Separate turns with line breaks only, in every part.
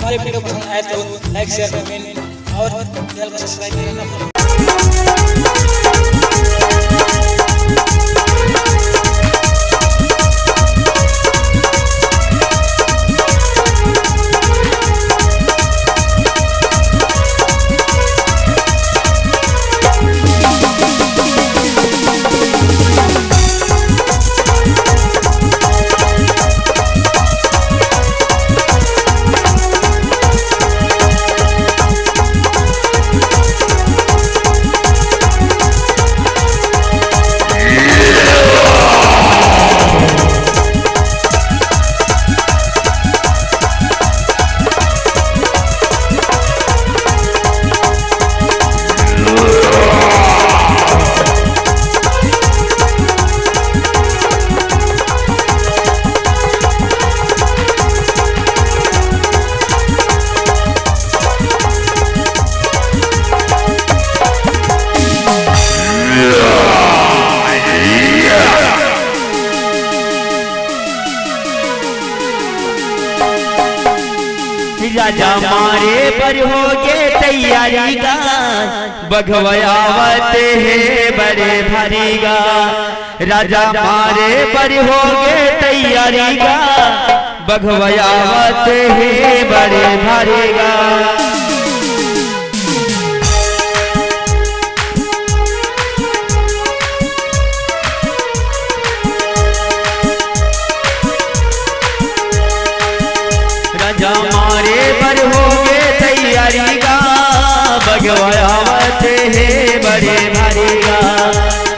हमारे वीडियो पसंद आए तो लाइक शेयर कमेंट और चैनल को सब्सक्राइब करना।
राजा मारे पर हो गए तैयारी गा, बघवयावत है बड़े भारी गा। राजा मारे पर हो गए तैयारी गा, बघवयावत है बड़े भारी गा। राजा मारे पर हो गए तैयारी गा, बघवयावत है बड़े भारी गा।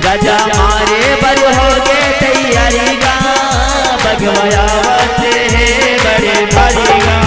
राजा मारे पर हो गए तैयारी गा, बघवयावत है बड़े भारी गा।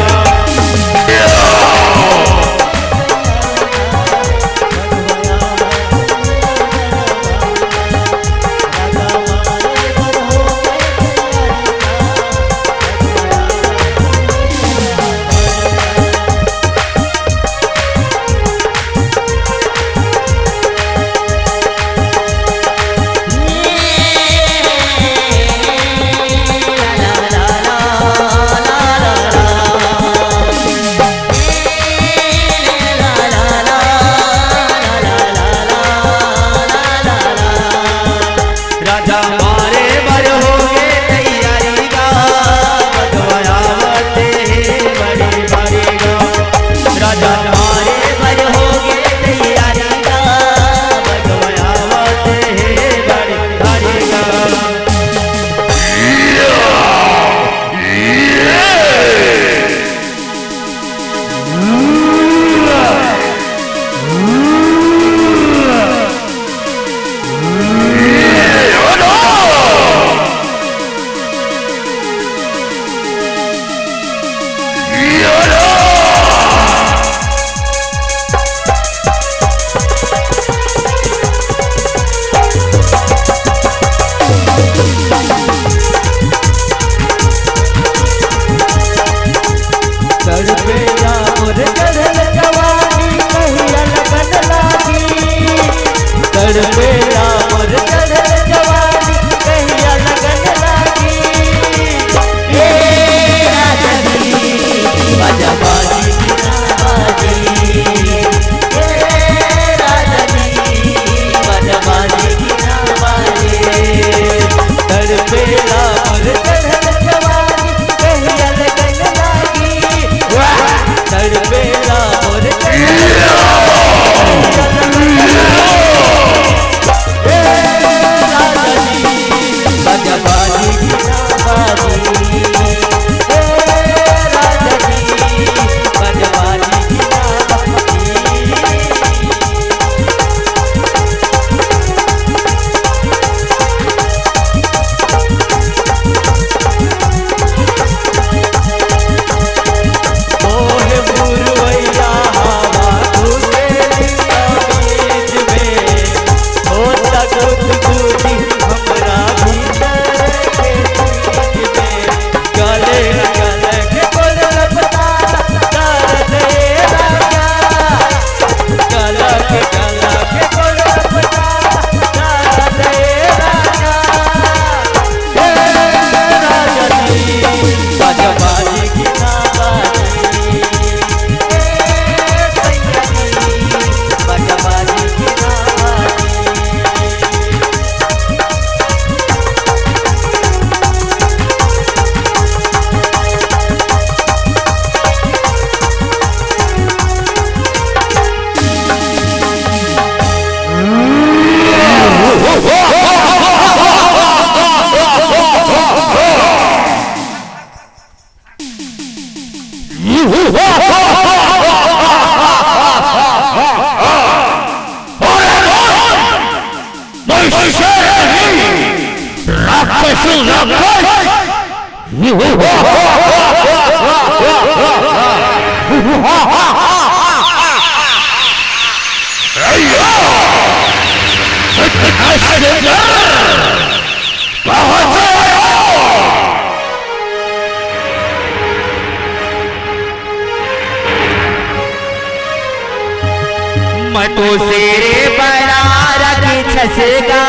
मैं तो शेरे बड़ा रखी छसेगा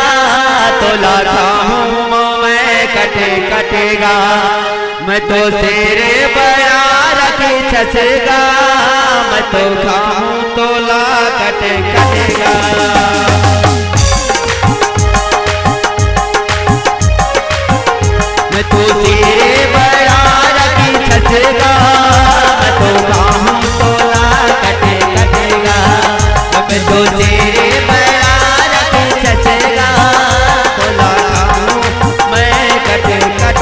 तो लाता हूँ मैं कटेगा। मैं तो शेरे बड़ा रखी छसेगा मैं तो खाऊं तो ला कटेगा। मैं तो शेरे बड़ा रखी छसेगा मैं तो खाऊं तो ला कटेगा। मैं तो तेरे बड़ा रखी छसेगा तो लाता हूँ मैं कटेगा।